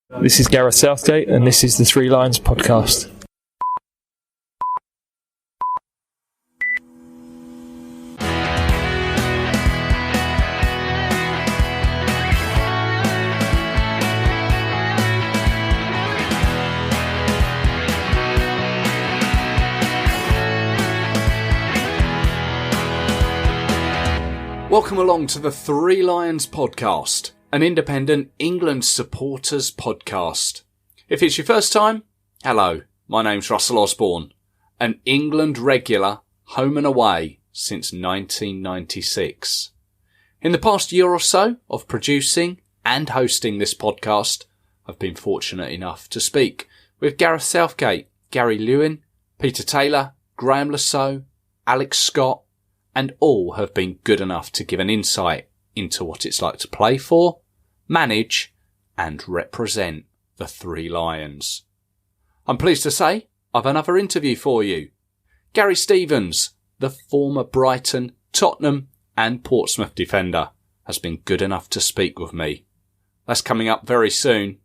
This is Gareth Southgate, and this is the Three Lions podcast. Welcome along to the Three Lions podcast, an independent England supporters podcast. If it's your first time, hello, my name's Russell Osborne, an England regular, home and away since 1996. In the past year or so of producing and hosting this podcast, I've been fortunate enough to speak with Gareth Southgate, Gary Lewin, Peter Taylor, Graham Lasso, Alex Scott, and all have been good enough to give an insight into what it's like to play for, manage, and represent the Three Lions. I'm pleased to say I've another interview for you. Gary Stevens, the former Brighton, Tottenham and Portsmouth defender, has been good enough to speak with me. That's coming up very soon.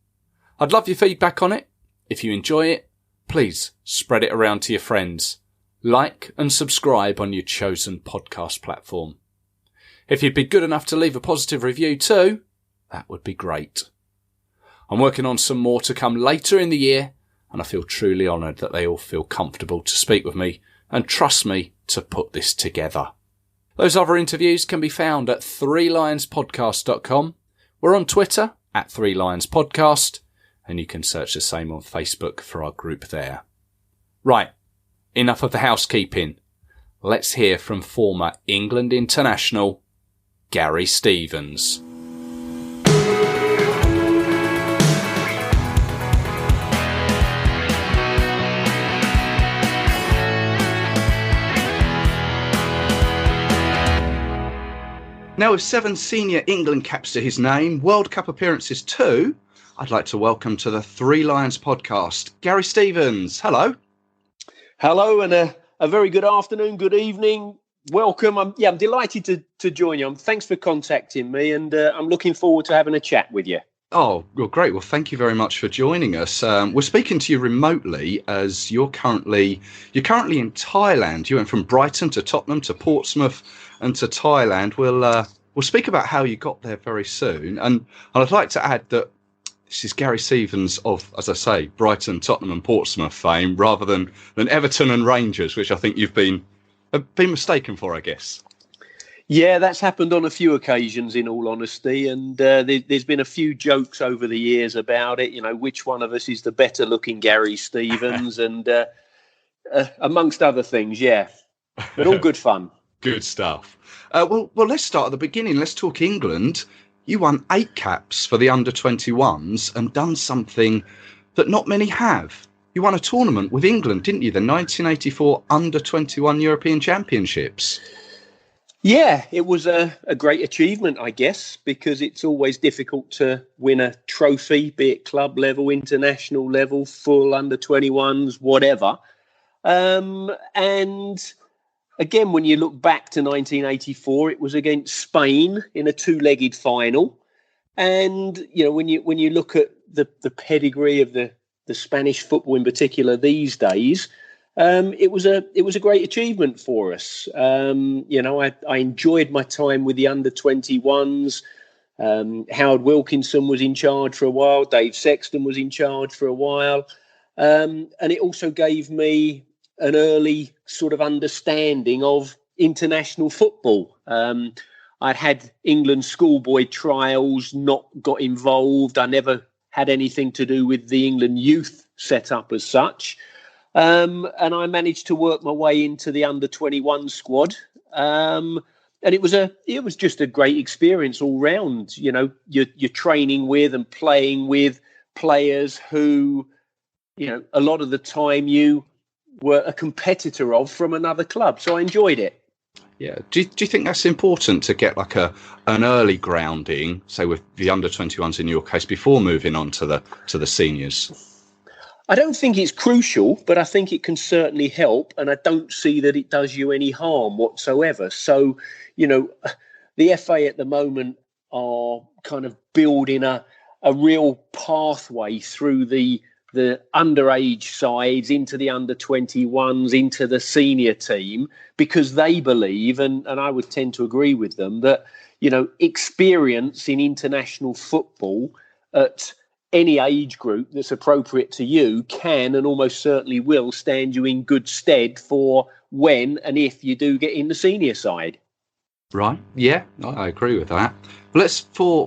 I'd love your feedback on it. If you enjoy it, please spread it around to your friends. Like and subscribe on your chosen podcast platform. If you'd be good enough to leave a positive review too, that would be great. I'm working on some more to come later in the year, and I feel truly honoured that they all feel comfortable to speak with me and trust me to put this together. Those other interviews can be found at threelionspodcast.com. We're on Twitter at 3lionspodcast, and you can search the same on Facebook for our group there. Right. Enough of the housekeeping. Let's hear from former England international Gary Stevens. Now, with 7 senior England caps to his name, World Cup appearances too, I'd like to welcome to the Three Lions podcast, Gary Stevens. Hello. Hello, and a very good afternoon, good evening. Welcome. I'm delighted to join you. Thanks for contacting me, and I'm looking forward to having a chat with you. Oh, well, great. Well, thank you very much for joining us. We're speaking to you remotely as you're currently in Thailand. You went from Brighton to Tottenham to Portsmouth and to Thailand. We'll speak about how you got there very soon, and I'd like to add that this is Gary Stevens of, as I say, Brighton, Tottenham and Portsmouth fame, rather than Everton and Rangers, which I think you've been mistaken for, I guess. Yeah, that's happened on a few occasions, in all honesty, and there's been a few jokes over the years about it. You know, which one of us is the better-looking Gary Stevens, and amongst other things, yeah. But all good fun. Good stuff. Well, let's start at the beginning. Let's talk England. You won 8 caps for the under-21s and done something that not many have. You won a tournament with England, didn't you? The 1984 under-21 European Championships. Yeah, it was a great achievement, I guess, because it's always difficult to win a trophy, be it club level, international level, full under-21s, whatever. And again, when you look back to 1984, it was against Spain in a 2-legged final. And, you know, when you look at the pedigree of the Spanish football in particular these days, it was a great achievement for us. You know, I enjoyed my time with the under-21s. Howard Wilkinson was in charge for a while. Dave Sexton was in charge for a while. And it also gave me an early sort of understanding of international football. I'd had England schoolboy trials, not got involved. I never had anything to do with the England youth setup as such. And I managed to work my way into the under-21 squad. And it was just a great experience all round. You know, you're training with and playing with players who, you know, a lot of the time you were a competitor of from another club. So I enjoyed it. Yeah. Do you think that's important to get like an early grounding, say with the under-21s in your case, before moving on to the seniors? I don't think it's crucial, but I think it can certainly help. And I don't see that it does you any harm whatsoever. So, you know, the FA at the moment are kind of building a a real pathway through the underage sides into the under-21s, into the senior team, because they believe, and I would tend to agree with them, that, experience in international football at any age group that's appropriate to you can and almost certainly will stand you in good stead for when and if you do get in the senior side. Right. Yeah, I agree with that. Well,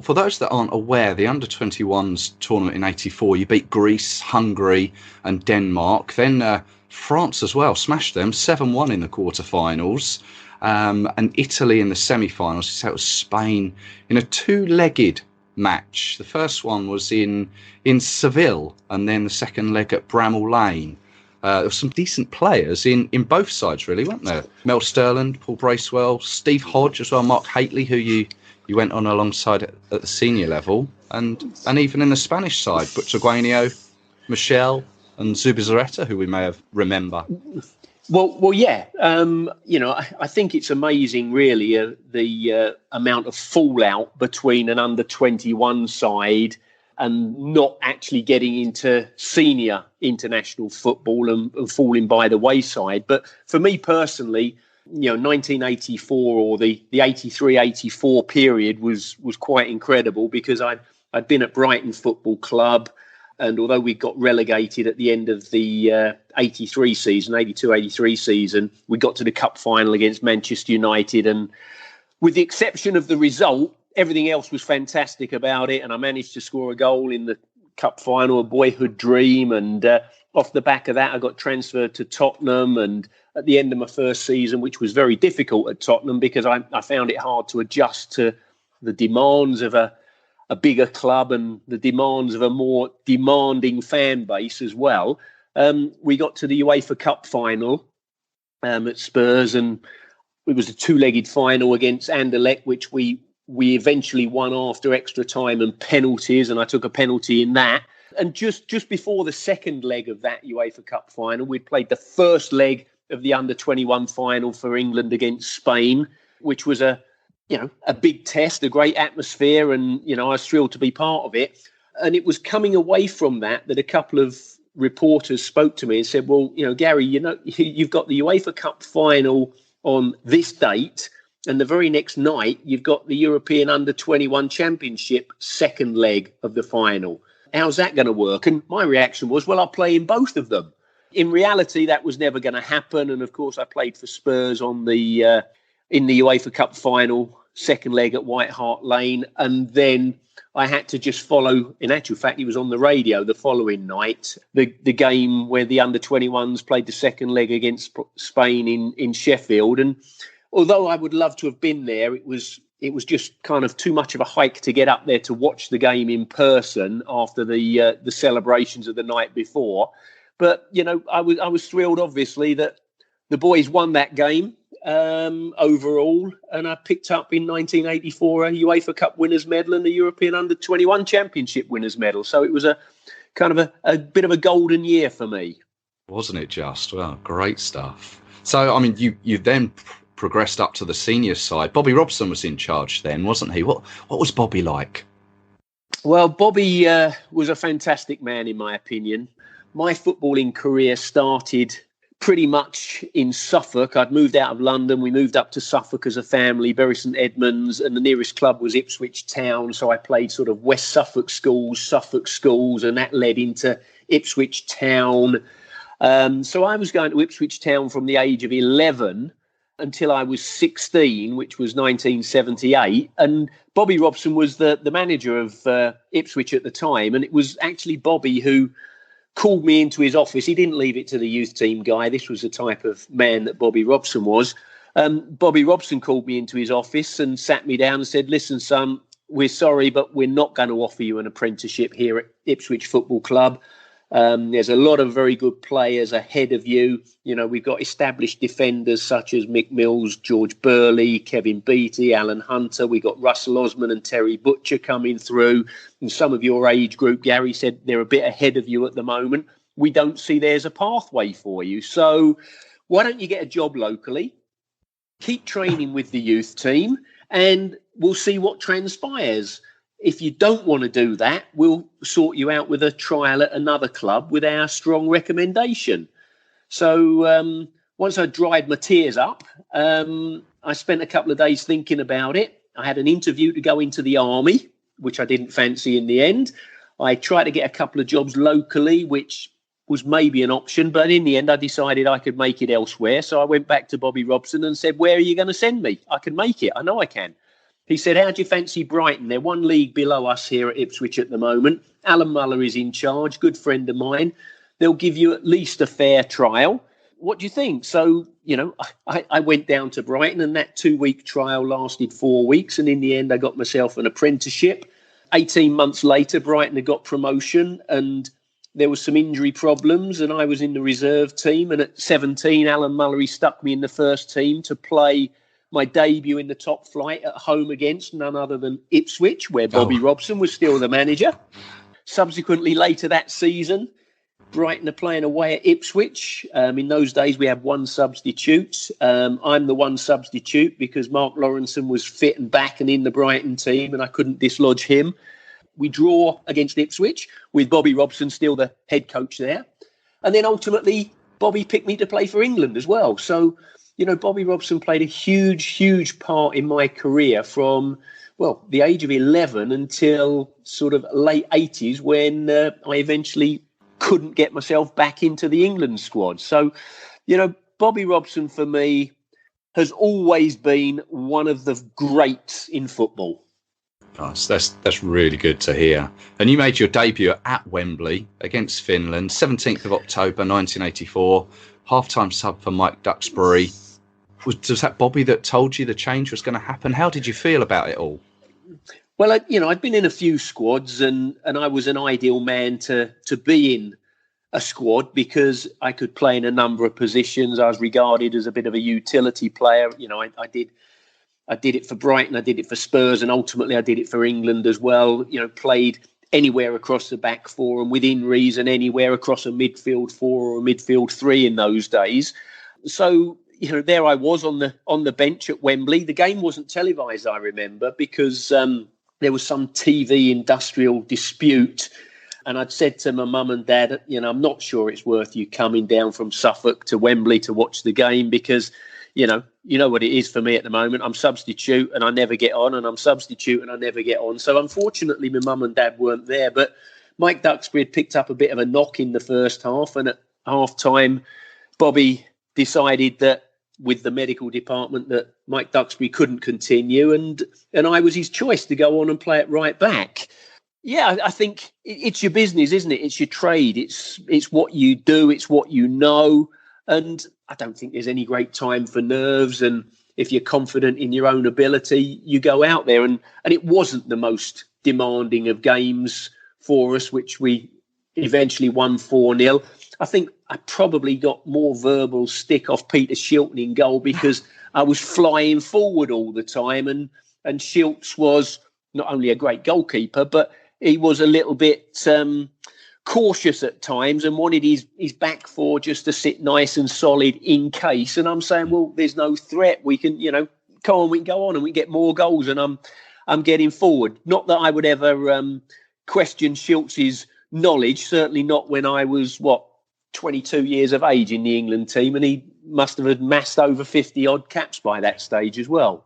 for those that aren't aware, the under-21s tournament in '84, you beat Greece, Hungary, and Denmark. Then France as well, smashed them 7-1 in the quarterfinals, and Italy in the semi-finals. So it was Spain in a two-legged match. The first one was in Seville, and then the second leg at Bramall Lane. There were some decent players in both sides, really, weren't there? Mel Sterland, Paul Bracewell, Steve Hodge as well, Mark Haitley, who you went on alongside at the senior level, and even in the Spanish side, Butcher Guainio, Michel, and Zubizarreta, who we may have remember. Well, yeah. I think it's amazing, really, the amount of fallout between an under-21 side and not actually getting into senior international football and falling by the wayside. But for me personally, 1984 or the 83-84 period was quite incredible, because I'd been at Brighton Football Club, and although we got relegated at the end of the 82-83 season, we got to the cup final against Manchester United, and with the exception of the result, everything else was fantastic about it, and I managed to score a goal in the cup final, a boyhood dream, and off the back of that, I got transferred to Tottenham, and at the end of my first season, which was very difficult at Tottenham because I found it hard to adjust to the demands of a bigger club and the demands of a more demanding fan base as well. We got to the UEFA Cup final at Spurs, and it was a two-legged final against Anderlecht, which we eventually won after extra time and penalties, and I took a penalty in that. And just before the second leg of that UEFA Cup final, we'd played the first leg of the under-21 final for England against Spain, which was a big test, a great atmosphere, and I was thrilled to be part of it. And it was coming away from that a couple of reporters spoke to me and said, well, Gary, you've got the UEFA Cup final on this date, and the very next night, you've got the European Under-21 Championship second leg of the final. How's that going to work? And my reaction was, well, I'll play in both of them. In reality, that was never going to happen. And of course, I played for Spurs in the UEFA Cup final, second leg at White Hart Lane. And then I had to just follow, in actual fact, he was on the radio the following night, the game where the Under-21s played the second leg against Spain in Sheffield. And although I would love to have been there, it was just kind of too much of a hike to get up there to watch the game in person after the celebrations of the night before. But I was thrilled, obviously, that the boys won that game overall, and I picked up in 1984 a UEFA Cup winners' medal and the European Under-21 Championship winners' medal. So it was a kind of a bit of a golden year for me, wasn't it? Just well, great stuff. So I mean, you then progressed up to the senior side. Bobby Robson was in charge then, wasn't he? What was Bobby like? Well, Bobby was a fantastic man, in my opinion. My footballing career started pretty much in Suffolk. I'd moved out of London. We moved up to Suffolk as a family, Bury St Edmunds, and the nearest club was Ipswich Town. So I played sort of West Suffolk schools, and that led into Ipswich Town. So I was going to Ipswich Town from the age of 11 until I was 16, which was 1978. And Bobby Robson was the manager of Ipswich at the time. And it was actually Bobby who called me into his office. He didn't leave it to the youth team guy. This was the type of man that Bobby Robson was. Bobby Robson called me into his office and sat me down and said, listen, son, we're sorry, but we're not going to offer you an apprenticeship here at Ipswich Football Club. There's a lot of very good players ahead of you. We've got established defenders such as Mick Mills, George Burley, Kevin Beattie, Alan Hunter. We've got Russell Osman and Terry Butcher coming through. And some of your age group, Gary said, they're a bit ahead of you at the moment. We don't see there's a pathway for you. So why don't you get a job locally, keep training with the youth team, and we'll see what transpires. if you don't want to do that, we'll sort you out with a trial at another club with our strong recommendation. So once I dried my tears up, I spent a couple of days thinking about it. I had an interview to go into the army, which I didn't fancy in the end. I tried to get a couple of jobs locally, which was maybe an option, but in the end I decided I could make it elsewhere. So I went back to Bobby Robson and said, where are you going to send me? I can make it. I know I can. He said, how do you fancy Brighton? They're one league below us here at Ipswich at the moment. Alan Muller is in charge, good friend of mine. They'll give you at least a fair trial. What do you think? So, I went down to Brighton, and that 2-week trial lasted 4 weeks. And in the end, I got myself an apprenticeship. 18 months later, Brighton had got promotion, and there was some injury problems, and I was in the reserve team. And at 17, Alan Mullery stuck me in the first team to play my debut in the top flight at home against none other than Ipswich, where Bobby Robson was still the manager. Subsequently, later that season, Brighton are playing away at Ipswich. In those days, we had one substitute. I'm the one substitute because Mark Lawrenson was fit and back and in the Brighton team, and I couldn't dislodge him. We draw against Ipswich with Bobby Robson still the head coach there. And then ultimately, Bobby picked me to play for England as well. So, Bobby Robson played a huge, huge part in my career from, the age of 11 until sort of late 80s when I eventually couldn't get myself back into the England squad. So, Bobby Robson for me has always been one of the greats in football. Nice. That's really good to hear. And you made your debut at Wembley against Finland, 17th of October 1984, half-time sub for Mike Duxbury. Was that Bobby that told you the change was going to happen? How did you feel about it all? Well, I'd been in a few squads, and I was an ideal man to be in a squad because I could play in a number of positions. I was regarded as a bit of a utility player. I did it for Brighton, I did it for Spurs, and ultimately I did it for England as well. Played anywhere across the back four and within reason anywhere across a midfield four or a midfield three in those days. So, there I was on the bench at Wembley. The game wasn't televised, I remember, because there was some TV industrial dispute. And I'd said to my mum and dad, I'm not sure it's worth you coming down from Suffolk to Wembley to watch the game because, you know what it is for me at the moment. I'm substitute and I never get on, and I'm substitute and I never get on. So unfortunately, my mum and dad weren't there. But Mike Duxbury had picked up a bit of a knock in the first half. And at half time, Bobby decided that with the medical department that Mike Duxbury couldn't continue, and I was his choice to go on and play it right back. Yeah, I think it's your business, isn't it? It's your trade. It's what you do. It's what you know. And I don't think there's any great time for nerves. And if you're confident in your own ability, you go out there. And it wasn't the most demanding of games for us, which we eventually won 4-0. I think I probably got more verbal stick off Peter Shilton in goal because I was flying forward all the time. And Shilts was not only a great goalkeeper, but he was a little bit cautious at times and wanted his back four just to sit nice and solid in case. And I'm saying, well, there's no threat. We can, come on, we can go on and we get more goals. And I'm getting forward. Not that I would ever question Shilts' knowledge, certainly not when I was, 22 years of age in the England team, and he must have amassed over 50 odd caps by that stage as well.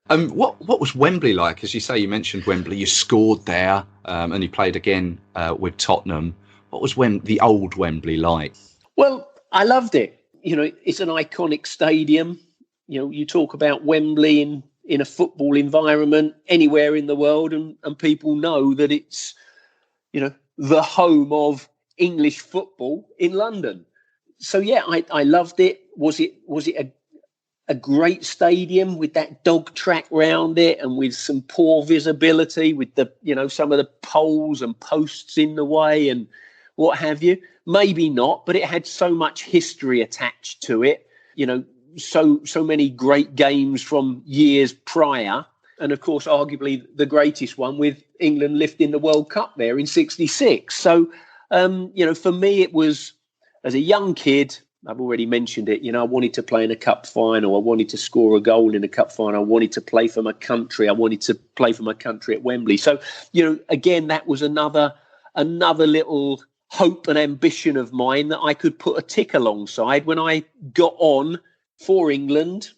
What was Wembley like? As you say, you mentioned Wembley. You scored there, and you played again with Tottenham. What was the old Wembley like? Well, I loved it. It's an iconic stadium. You talk about Wembley in a football environment anywhere in the world, and people know that it's, the home of English football in London. So yeah, I loved it. Was it a great stadium with that dog track round it and with some poor visibility with the some of the poles and posts in the way and what have you? Maybe not, but it had so much history attached to it. So many great games from years prior, and of course arguably the greatest one with England lifting the World Cup there in '66. So for me, it was, as a young kid, I've already mentioned it. I wanted to play in a cup final. I wanted to score a goal in a cup final. I wanted to play for my country. I wanted to play for my country at Wembley. So, again, that was another little hope and ambition of mine that I could put a tick alongside when I got on for England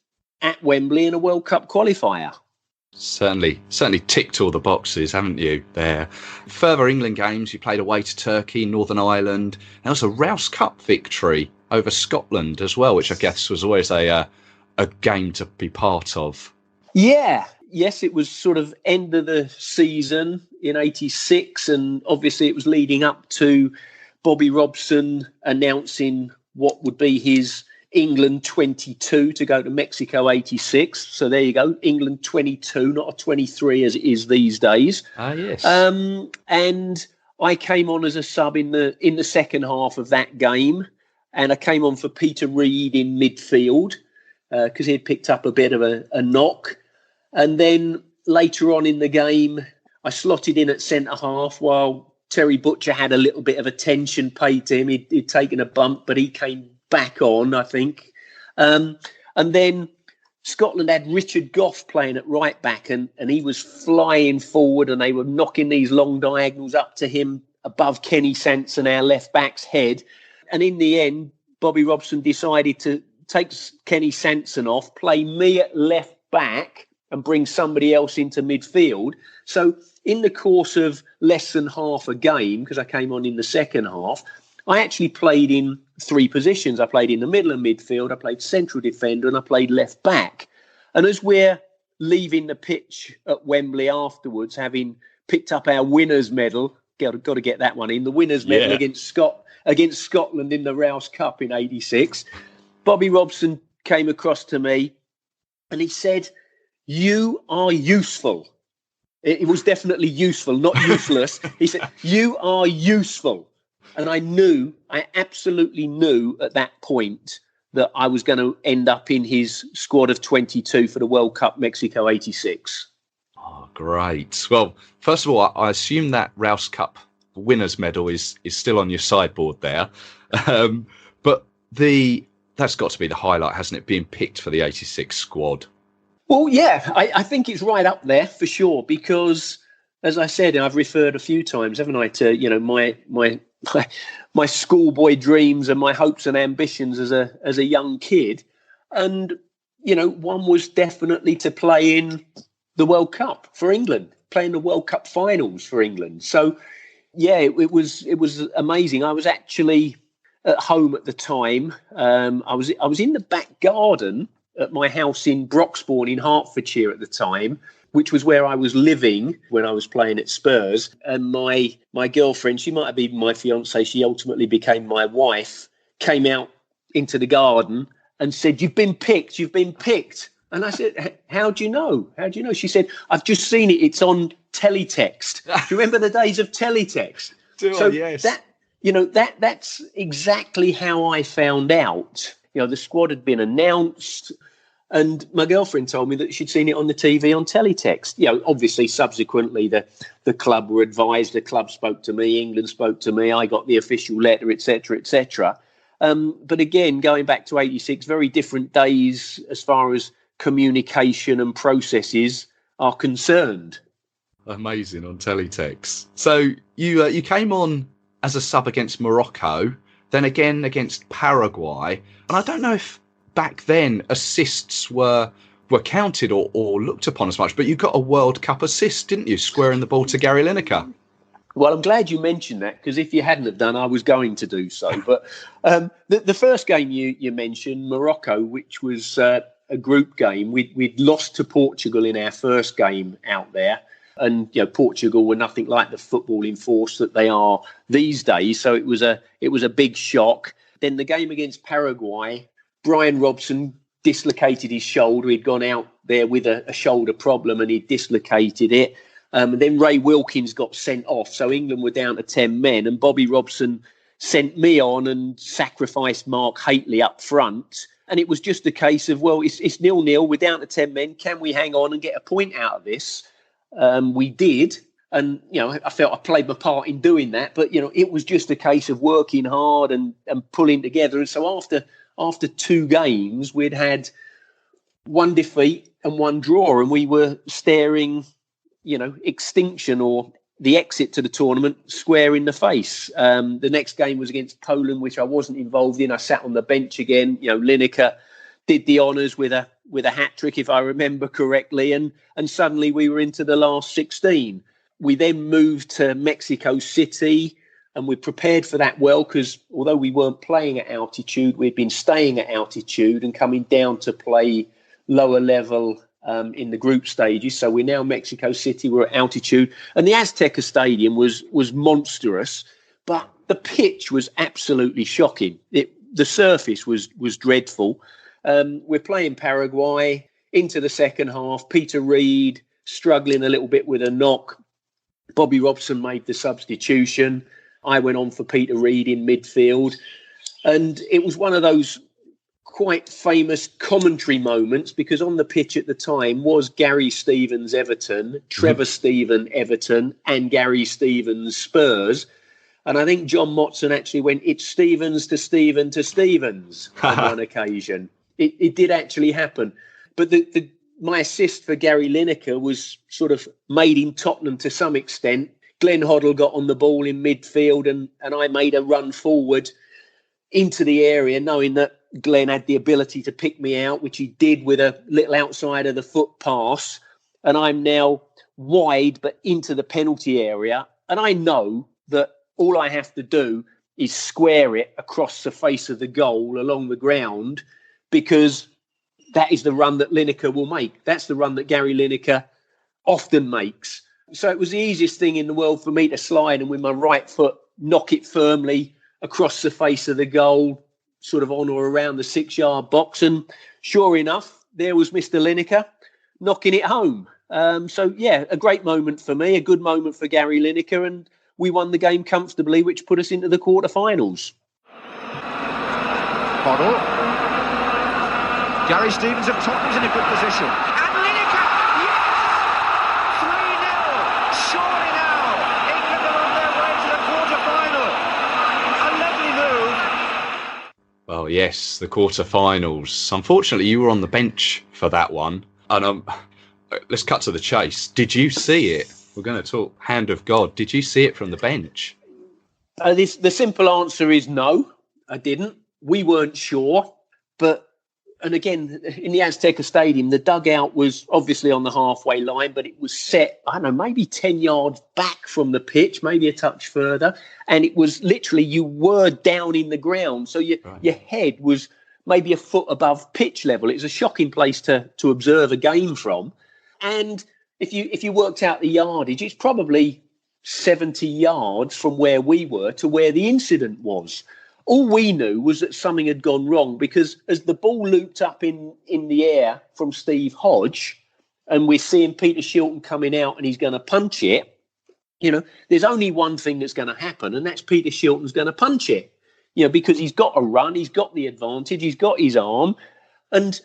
at Wembley in a World Cup qualifier. Certainly ticked all the boxes, haven't you, there? Further England games, you played away to Turkey, Northern Ireland. There was a Rouse Cup victory over Scotland as well, which I guess was always a game to be part of. Yeah. Yes, it was sort of end of the season in 86, and obviously it was leading up to Bobby Robson announcing what would be his England 22 to go to Mexico 86. So there you go, England 22, not a 23 as it is these days. Ah, yes. And I came on as a sub in the second half of that game, and I came on for Peter Reid in midfield because he had picked up a bit of a knock. And then later on in the game, I slotted in at centre half while Terry Butcher had a little bit of attention paid to him. He'd taken a bump, but he came back on, I think. And then Scotland had Richard Gough playing at right back, and he was flying forward, and they were knocking these long diagonals up to him above Kenny Sanson, our left back's head. And in the end, Bobby Robson decided to take Kenny Sanson off, play me at left back, and bring somebody else into midfield. So in the course of less than half a game, because I came on in the second half, I actually played in three positions. I played in the middle of midfield, I played central defender, and I played left back. And as we're leaving the pitch at Wembley afterwards, having picked up our winners' medal, got to get that one in, the winners' medal against Scotland in the Rouse Cup in 86, Bobby Robson came across to me and he said, "You are useful." It was definitely useful, not useless. He said, "You are useful." And I absolutely knew at that point that I was going to end up in his squad of 22 for the World Cup Mexico 86. Oh, great. Well, first of all, I assume that Rouse Cup winners medal is still on your sideboard there. But that's got to be the highlight, hasn't it, being picked for the 86 squad? Well, yeah, I think it's right up there for sure, because, as I said, I've referred a few times, haven't I, to my schoolboy dreams and my hopes and ambitions as a young kid, and one was definitely to play in the World Cup for England, playing the World Cup finals for England. So, yeah, it was amazing. I was actually at home at the time. I was in the back garden at my house in Broxbourne in Hertfordshire at the time, which was where I was living when I was playing at Spurs. And my girlfriend, she might have been my fiancée, she ultimately became my wife, came out into the garden and said, "You've been picked. And I said, "How do you know? How do you know?" She said, "I've just seen it. It's on teletext." Do you remember the days of teletext? Yes. That's exactly how I found out. The squad had been announced, and my girlfriend told me that she'd seen it on the TV on teletext. Obviously, subsequently, the club were advised, the club spoke to me, England spoke to me, I got the official letter, etc., etc. But again, going back to 86, very different days as far as communication and processes are concerned. Amazing on teletext. So you came on as a sub against Morocco, then again against Paraguay. And I don't know if back then assists were counted or looked upon as much, but you got a World Cup assist, didn't you, squaring the ball to Gary Lineker? Well, I'm glad you mentioned that, because if you hadn't have done, I was going to do so. But the first game you mentioned, Morocco, which was a group game, we'd lost to Portugal in our first game out there. And Portugal were nothing like the footballing force that they are these days. So it was a big shock. Then the game against Paraguay, Brian Robson dislocated his shoulder. He'd gone out there with a shoulder problem and he dislocated it. And then Ray Wilkins got sent off. So England were down to 10 men, and Bobby Robson sent me on and sacrificed Mark Haitley up front. And it was just a case of, well, it's 0-0. We're down to 10 men. Can we hang on and get a point out of this? We did. And, I felt I played my part in doing that. But, it was just a case of working hard and pulling together. And so after 2 games, we'd had 1 defeat and 1 draw. And we were staring, extinction or the exit to the tournament square in the face. The next game was against Poland, which I wasn't involved in. I sat on the bench again. Lineker did the honours with a hat trick, if I remember correctly. And suddenly we were into the last 16. We then moved to Mexico City, and we prepared for that well because although we weren't playing at altitude, we'd been staying at altitude and coming down to play lower level in the group stages. So we're now Mexico City, we're at altitude. And the Azteca Stadium was monstrous, but the pitch was absolutely shocking. The surface was dreadful. We're playing Paraguay into the second half. Peter Reid struggling a little bit with a knock. Bobby Robson made the substitution. I went on for Peter Reid in midfield. And it was one of those quite famous commentary moments because on the pitch at the time was Gary Stevens Everton, Trevor Steven Everton, and Gary Stevens Spurs. And I think John Motson actually went, it's Stevens to Steven to Stevens on one occasion. It did actually happen. But my assist for Gary Lineker was sort of made in Tottenham to some extent. Glenn Hoddle got on the ball in midfield and I made a run forward into the area knowing that Glenn had the ability to pick me out, which he did with a little outside of the foot pass. And I'm now wide but into the penalty area. And I know that all I have to do is square it across the face of the goal along the ground because that is the run that Lineker will make. That's the run that Gary Lineker often makes. So it was the easiest thing in the world for me to slide and with my right foot knock it firmly across the face of the goal, sort of on or around the 6-yard box. And sure enough, there was Mr. Lineker knocking it home. A great moment for me, a good moment for Gary Lineker. And we won the game comfortably, which put us into the quarterfinals. Hoddle. Gary Stevens of Tottenham's in a good position. And Lineker, yes! 3-0. Surely now, England are on their way to the quarter-final. A lovely move. Well, yes, the quarter-finals. Unfortunately, you were on the bench for that one. And let's cut to the chase. Did you see it? We're going to talk hand of God. Did you see it from the bench? The simple answer is no, I didn't. We weren't sure. And again, in the Azteca Stadium, the dugout was obviously on the halfway line, but it was set, I don't know, maybe 10 yards back from the pitch, maybe a touch further. And it was literally, you were down in the ground. So your head was maybe a foot above pitch level. It was a shocking place to observe a game from. And if you worked out the yardage, it's probably 70 yards from where we were to where the incident was. All we knew was that something had gone wrong because as the ball looped up in the air from Steve Hodge and we're seeing Peter Shilton coming out and he's going to punch it, there's only one thing that's going to happen and that's Peter Shilton's going to punch it, because he's got a run, he's got the advantage, he's got his arm. And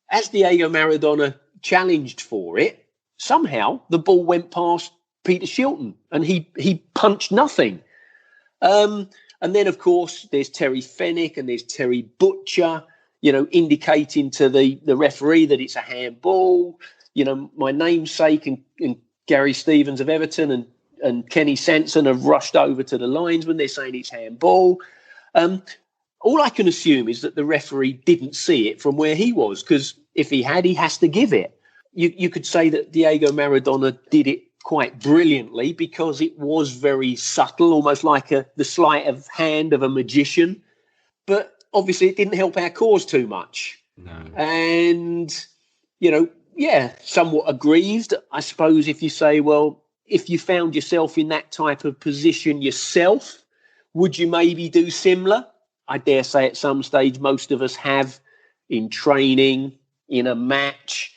as Diego Maradona challenged for it, somehow the ball went past Peter Shilton and he punched nothing. And then, of course, there's Terry Fenwick and there's Terry Butcher, indicating to the referee that it's a handball. My namesake and Gary Stevens of Everton and Kenny Sanson have rushed over to the linesman. They're saying it's handball. All I can assume is that the referee didn't see it from where he was, because if he had, he has to give it. You could say that Diego Maradona did it quite brilliantly because it was very subtle, almost like the sleight of hand of a magician. But obviously it didn't help our cause too much. No. And, somewhat aggrieved, I suppose, if you say, well, if you found yourself in that type of position yourself, would you maybe do similar? I dare say at some stage most of us have in training, in a match,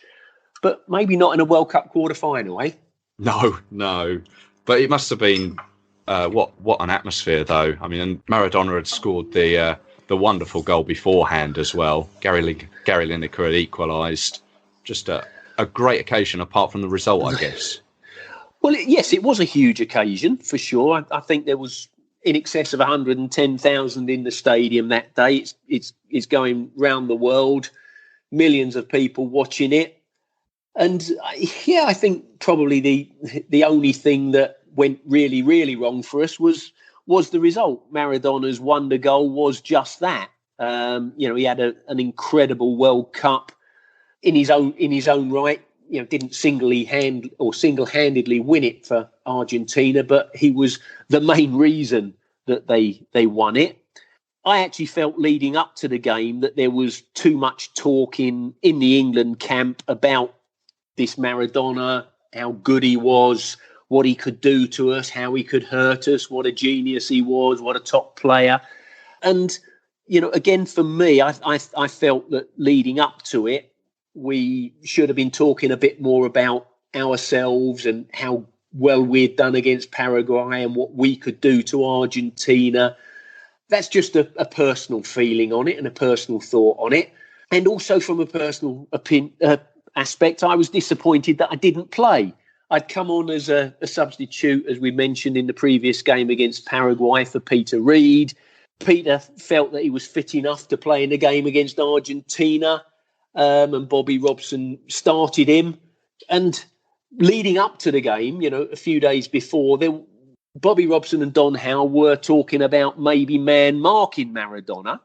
but maybe not in a World Cup quarter-final, eh? No. But it must have been what an atmosphere, though. I mean, and Maradona had scored the wonderful goal beforehand as well. Gary Lineker had equalised. Just a great occasion, apart from the result, I guess. Well, yes, it was a huge occasion for sure. I think there was in excess of 110,000 in the stadium that day. It's going round the world, millions of people watching it, and I think probably the only thing that went really, really wrong for us was the result. Maradona's wonder goal was just that. He had an incredible World Cup in his own right. Didn't single-handedly win it for Argentina, but he was the main reason that they won it. I actually felt leading up to the game that there was too much talk in the England camp about this Maradona, how good he was, what he could do to us, how he could hurt us, what a genius he was, what a top player. And, again, for me, I felt that leading up to it, we should have been talking a bit more about ourselves and how well we'd done against Paraguay and what we could do to Argentina. That's just a personal feeling on it and a personal thought on it. And also from a personal aspect, I was disappointed that I didn't play. I'd come on as a substitute, as we mentioned in the previous game against Paraguay, for Peter Reid. Peter felt that he was fit enough to play in the game against Argentina. And Bobby Robson started him. And leading up to the game, a few days before, Bobby Robson and Don Howe were talking about maybe man-marking Maradona.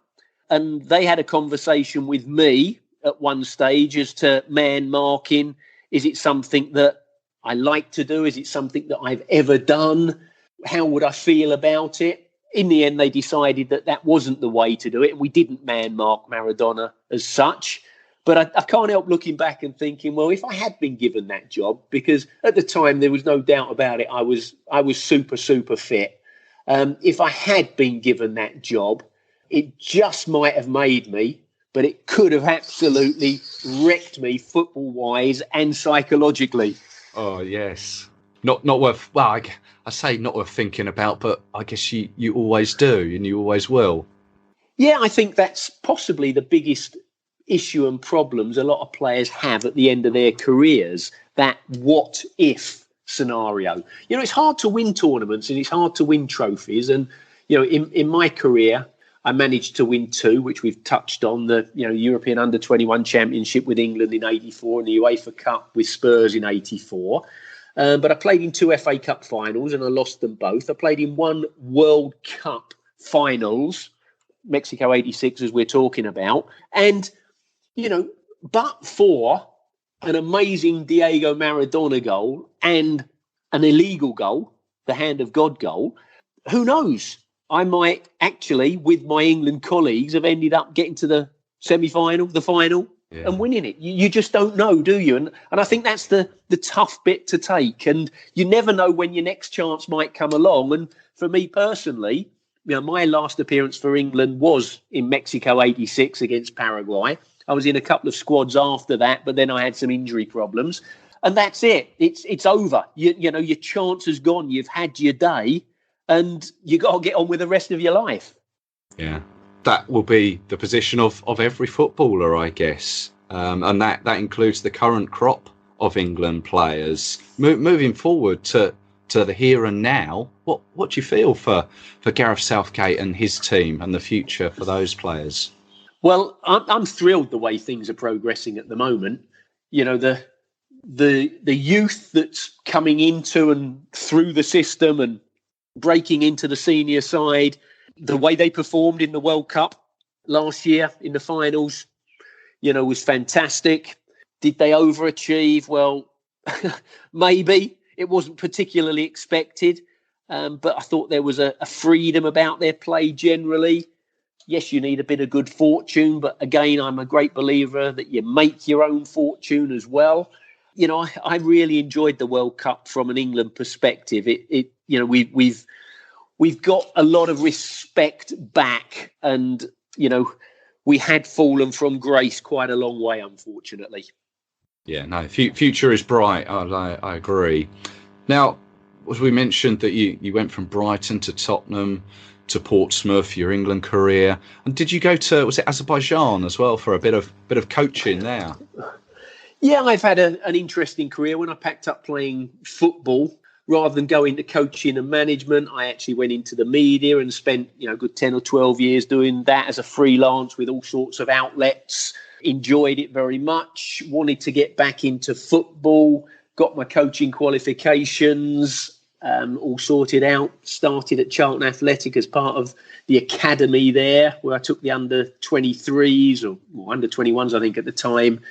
And they had a conversation with me at one stage as to man-marking. Is it something that I like to do? Is it something that I've ever done? How would I feel about it? In the end, they decided that wasn't the way to do it. And we didn't man-mark Maradona as such. But I can't help looking back and thinking, well, if I had been given that job, because at the time there was no doubt about it, I was super, super fit. If I had been given that job, it just might have made me, but it could have absolutely wrecked me football-wise and psychologically. Oh, yes. Not worth, well, I say not worth thinking about, but I guess you always do and you always will. Yeah, I think that's possibly the biggest issue and problems a lot of players have at the end of their careers, that what if scenario. It's hard to win tournaments and it's hard to win trophies. And, in my career, I managed to win 2, which we've touched on, the European Under-21 Championship with England in 84 and the UEFA Cup with Spurs in 84. But I played in 2 FA Cup finals and I lost them both. I played in 1 World Cup finals, Mexico 86 as we're talking about. And but for an amazing Diego Maradona goal and an illegal goal, the Hand of God goal, who knows? I might actually, with my England colleagues, have ended up getting to the semi-final, the final, and winning it. You just don't know, do you? And I think that's the tough bit to take. And you never know when your next chance might come along. And for me personally, my last appearance for England was in Mexico 86 against Paraguay. I was in a couple of squads after that, but then I had some injury problems. And that's it. It's over. Your chance has gone. You've had your day and you got to get on with the rest of your life. Yeah. That will be the position of every footballer, I guess. And that includes the current crop of England players. Moving forward to the here and now, what do you feel for Gareth Southgate and his team and the future for those players? Well, I'm thrilled the way things are progressing at the moment. The youth that's coming into and through the system and breaking into the senior side, the way they performed in the World Cup last year in the finals, was fantastic. Did they overachieve? Well, maybe. It wasn't particularly expected, but I thought there was a freedom about their play generally. Yes, you need a bit of good fortune, but again, I'm a great believer that you make your own fortune as well. I really enjoyed the World Cup from an England perspective. We've got a lot of respect back, and we had fallen from grace quite a long way, unfortunately. Yeah, no, future is bright. I agree. Now, as we mentioned, that you went from Brighton to Tottenham to Portsmouth, your England career, and did you go to, was it Azerbaijan as well for a bit of coaching there? Yeah, I've had an interesting career. When I packed up playing football, rather than go into coaching and management, I actually went into the media and spent, a good 10 or 12 years doing that as a freelance with all sorts of outlets. Enjoyed it very much, wanted to get back into football, got my coaching qualifications, all sorted out, started at Charlton Athletic as part of the academy there, where I took the under 23s or under 21s, I think at the time,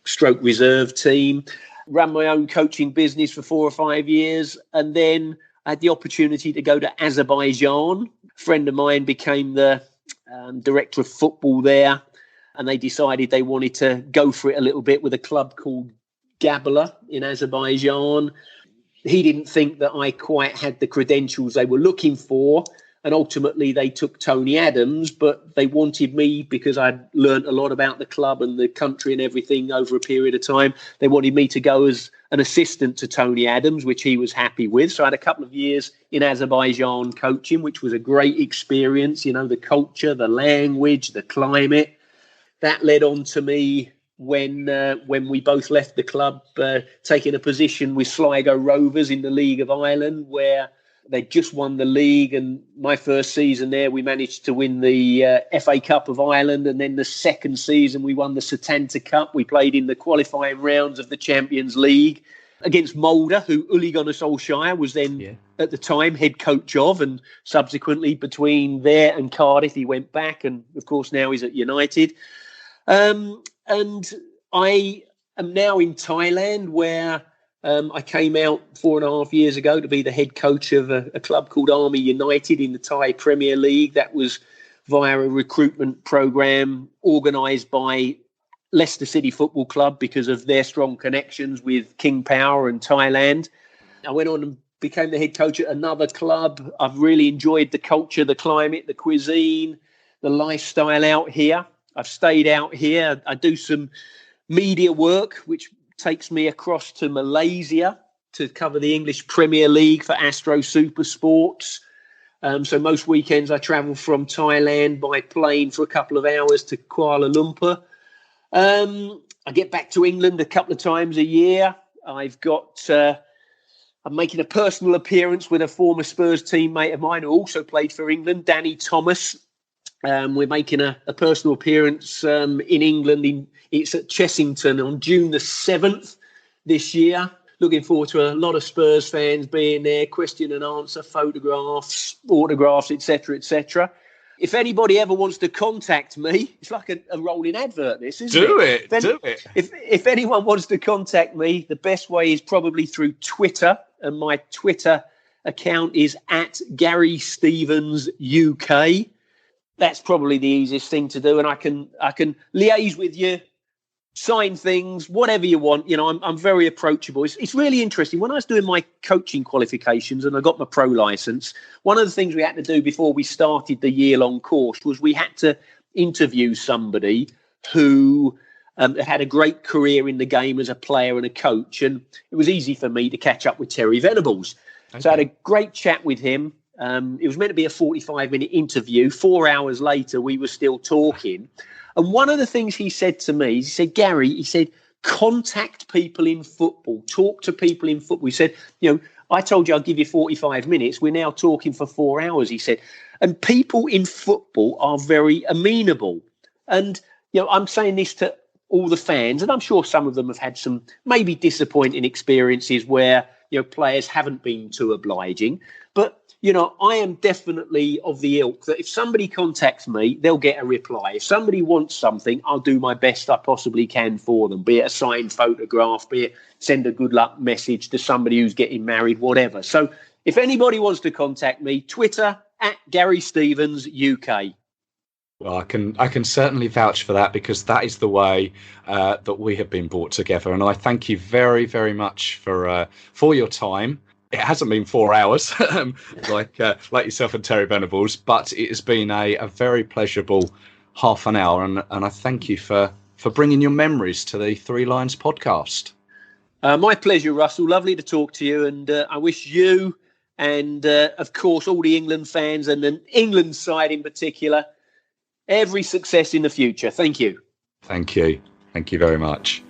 stroke reserve team. Ran my own coaching business for 4 or 5 years, and then I had the opportunity to go to Azerbaijan. A friend of mine became the director of football there, and they decided they wanted to go for it a little bit with a club called Gabala in Azerbaijan. He didn't think that I quite had the credentials they were looking for, and ultimately they took Tony Adams, but they wanted me because I'd learnt a lot about the club and the country and everything over a period of time. They wanted me to go as an assistant to Tony Adams, which he was happy with. So I had a couple of years in Azerbaijan coaching, which was a great experience, the culture, the language, the climate. That led on to me when we both left the club, taking a position with Sligo Rovers in the League of Ireland, where they just won the league. And my first season there, we managed to win the FA Cup of Ireland. And then the second season, we won the Setanta Cup. We played in the qualifying rounds of the Champions League against Mulder, who Ole Gunnar Solskjaer was then at the time head coach of. And subsequently between there and Cardiff, he went back. And of course, now he's at United. And I am now in Thailand, where I came out 4.5 years ago to be the head coach of a club called Army United in the Thai Premier League. That was via a recruitment program organised by Leicester City Football Club because of their strong connections with King Power and Thailand. I went on and became the head coach at another club. I've really enjoyed the culture, the climate, the cuisine, the lifestyle out here. I've stayed out here. I do some media work, which takes me across to Malaysia to cover the English Premier League for Astro Super Sports. So most weekends I travel from Thailand by plane for a couple of hours to Kuala Lumpur. I get back to England a couple of times a year. I'm making a personal appearance with a former Spurs teammate of mine who also played for England, Danny Thomas. We're making a personal appearance in England. It's at Chessington on June the 7th this year. Looking forward to a lot of Spurs fans being there, question and answer, photographs, autographs, etc., etc. If anybody ever wants to contact me, it's like a rolling advert, this, isn't it? Do it. If anyone wants to contact me, the best way is probably through Twitter, and my Twitter account is at Gary Stevens UK. That's probably the easiest thing to do, and I can liaise with you, sign things, whatever you want. I'm very approachable. It's really interesting. When I was doing my coaching qualifications and I got my pro license, one of the things we had to do before we started the year-long course was we had to interview somebody who had a great career in the game as a player and a coach, and it was easy for me to catch up with Terry Venables. Okay. So I had a great chat with him. It was meant to be a 45-minute interview. 4 hours later, we were still talking. And one of the things he said to me, he said, Gary, contact people in football, talk to people in football. He said, I told you I'll give you 45 minutes. We're now talking for 4 hours, he said. And people in football are very amenable. And, I'm saying this to all the fans, and I'm sure some of them have had some maybe disappointing experiences where, players haven't been too obliging. But I am definitely of the ilk that if somebody contacts me, they'll get a reply. If somebody wants something, I'll do my best I possibly can for them, be it a signed photograph, be it send a good luck message to somebody who's getting married, whatever. So if anybody wants to contact me, Twitter at Gary Stevens UK. Well, I can certainly vouch for that, because that is the way that we have been brought together. And I thank you very, very much for your time. It hasn't been 4 hours like yourself and Terry Venables, but it has been a very pleasurable half an hour. And I thank you for bringing your memories to the Three Lions podcast. My pleasure, Russell. Lovely to talk to you. And I wish you and, of course, all the England fans and the England side in particular, every success in the future. Thank you. Thank you. Thank you very much.